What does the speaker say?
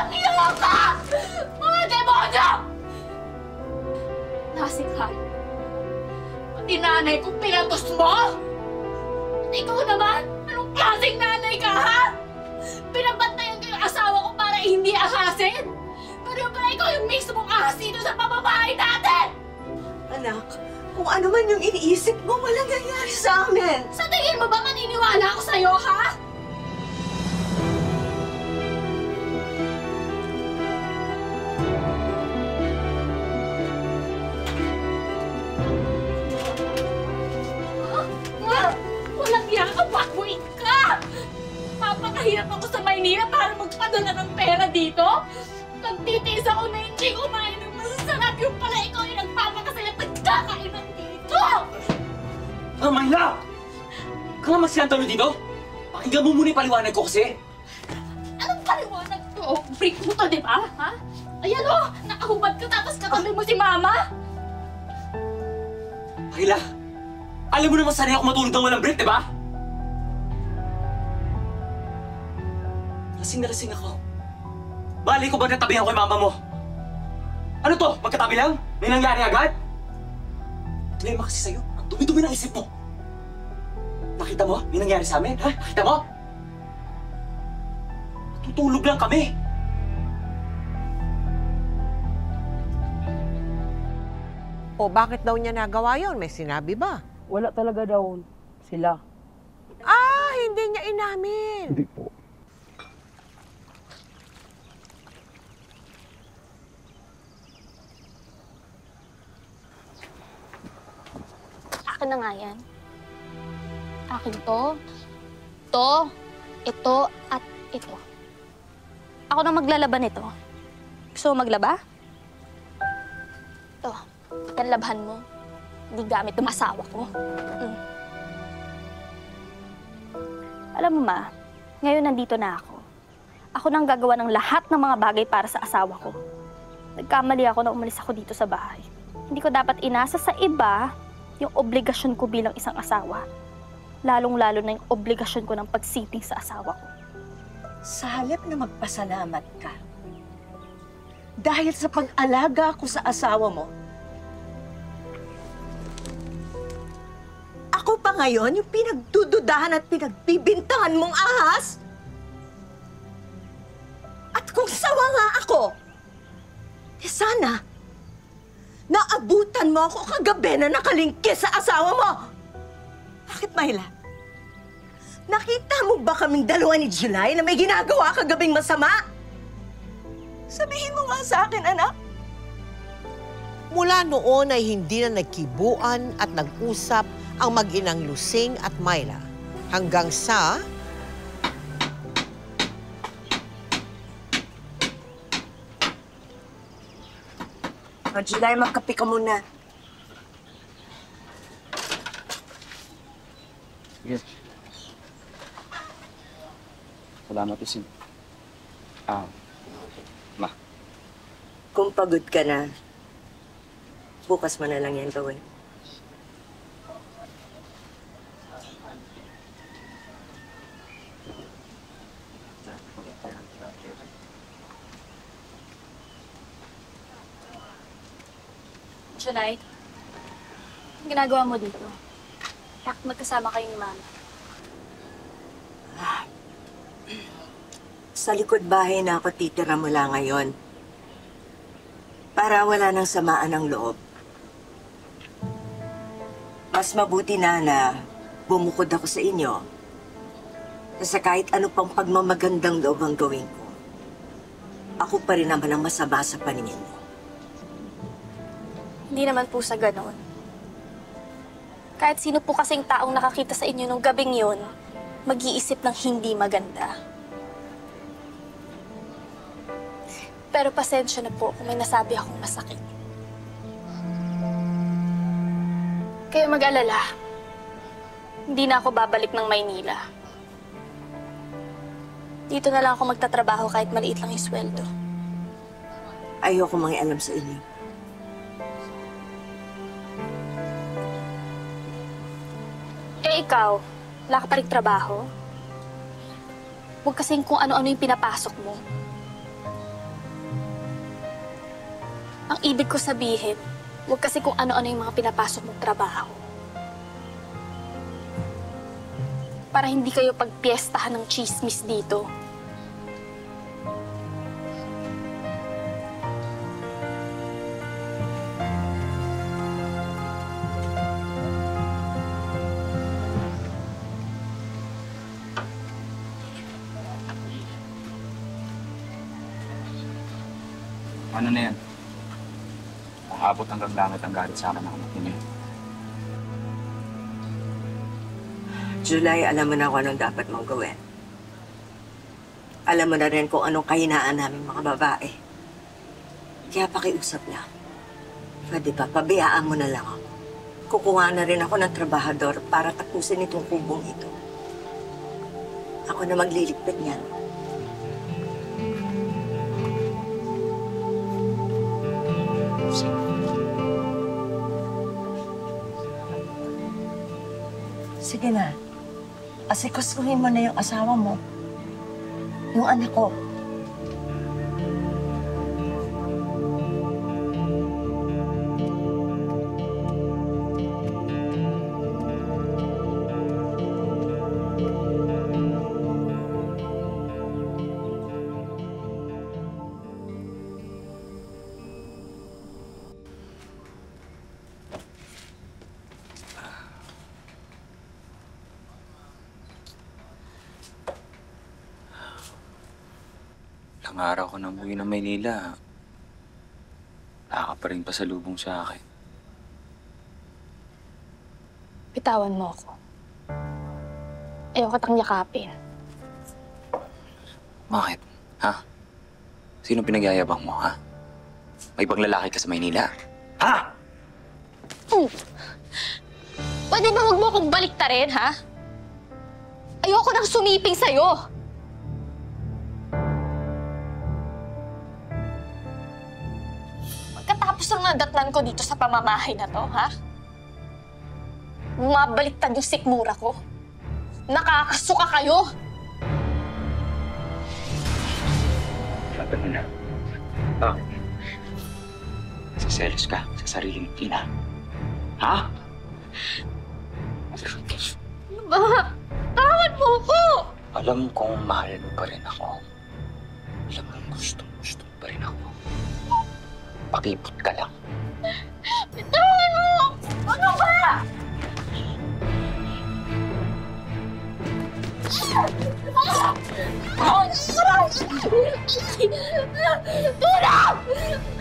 Walang iya ka! Mga demonyo! Nasikhan. Pati nanay kong pinatos mo? At ikaw naman? Anong klaseng nanay ka, ha? Pinabantayan ko yung asawa ko para hindi ahasin? Pero pala ikaw yung mismong ahas dito sa pamamahay natin! Anak, kung ano man yung iniisip mo, walang nangyari sa amin. Sa tingin mo ba maniniwala ako sa'yo, ha? Walang iya ka, bakbuin ka! Papakahirap ako sa Maynila para magpadala ng pera dito? Nagtitiis ako na hindi kumain ng masasarap yung pala ikaw yung nagpapakasaya at nagkakainan dito! Mayla! Ka nga magsilantalo dito? Pakinggan mo muna yung paliwanag ko kasi. Anong paliwanag to? Break mo to, di ba? Ha? Ayan o! Nakahubad ka tapos katabi mo si Mama! Mayla! Alam mo naman sanay ako matulog ng walang break, di ba? Lasing na lasing ako. Bali ko ba natabihan ko kay mama mo? Ano to? Magkatabi lang? May nangyari agad? Problema kasi sa'yo. Ang dumi-dumi ng isip mo. Nakita mo? May nangyari sa amin, ha? Nakita mo? Natutulog lang kami. O bakit daw niya nagawa yon? May sinabi ba? Wala talaga daw sila. Ah, hindi niya inamin. Hindi po. Akin na nga yan. Akin to, ito, at ito. Ako na maglalaban ito. Gusto mo maglaba? Ito, yan labhan mo. Hindi gamit ng asawa ko. Alam mo ma, ngayon nandito na ako. Ako nang gagawa ng lahat ng mga bagay para sa asawa ko. Nagkamali ako na umalis ako dito sa bahay. Hindi ko dapat inasa sa iba yung obligasyon ko bilang isang asawa. Lalong-lalo na yung obligasyon ko ng pagsiting sa asawa ko. Sa halip na magpasalamat ka, dahil sa pag-alaga ko sa asawa mo, ako pa ngayon yung pinagdududahan at pinagbibintangan mong ahas? At kung sawa nga ako, eh sana, naabutan mo ako kagabi na nakalingkis sa asawa mo. Bakit, Myla? Nakita mo ba kaming dalawa ni July na may ginagawa kagabing masama? Sabihin mo nga sa akin, anak. Mula noon ay hindi na nagkibuan at nag-usap ang mag-inang Lusing at Myla. Hanggang sa... O, July, magkape ka muna. Sige. Salamat, Lusing. Ma. Kung pagod ka na, bukas mo na lang yan gawin. July, ang ginagawa mo dito? Bakit magkasama kayo ni Mama? Sa likod bahay na ako titira mula ngayon. Para wala nang samaan ng loob. Mas mabuti na bumukod ako sa inyo. Kasi kahit ano pang pagmamagandang loob ang gawin ko, ako pa rin naman ang masama sa paningin mo. Hindi naman po sa ganon. Kahit sino po kasing taong nakakita sa inyo nung gabing yun, mag-iisip ng hindi maganda. Pero pasensya na po kung may nasabi akong masakit. Kayo mag-alala. Hindi na ako babalik ng Maynila. Dito na lang ako magtatrabaho kahit maliit lang yung sweldo. Ayoko mangialam sa inyo. Eh ikaw, wala ka pa rin trabaho? Huwag kasing kung ano-ano yung pinapasok mo. Ang ibig ko sabihin, huwag kasi kung ano-ano yung mga pinapasok mong trabaho. Para hindi kayo pagpiestahan ng chismis dito. Ano na yan? Aabot hanggang langit ang galit sa akin ng anak niya. July, alam mo na kung anong dapat mong gawin. Alam mo na rin kung anong kahinaan namin mga babae. Kaya pakiusap lang. Pwede ba, pabayaan mo na lang ako. Kukuha na rin ako ng trabahador para tapusin itong kubong ito. Ako na magliligpit niyan. Sige na. Asikasuhin mo na yung asawa mo. Yung anak ko. Ilang araw ko nang uwi ng Maynila. Wala ka pa rin pasalubong sa akin. Bitawan mo ako. Ayoko kitang yakapin. Bakit? Ha? Sino pinagyayabang mo, ha? May ibang lalaki ka sa Maynila? Ha? Pwede ba huwag mo akong baliktarin, ha? Ayoko nang sumiping sa'yo. Pagkatapos ng nadatnan ko dito sa pamamahay na to, ha? Bumabaliktad yung sikmura ko. Nakakasuka kayo! Laban mo na. Bakit? Nagsiselos ka sa sariling ina. Ha? Ba? Tawad mo ko! Alam kong mahal mo pa rin ako. Alam kong gusto mo pa rin ako. Pakipot ka lang. Bitawan mo! Ano ba? Tulong!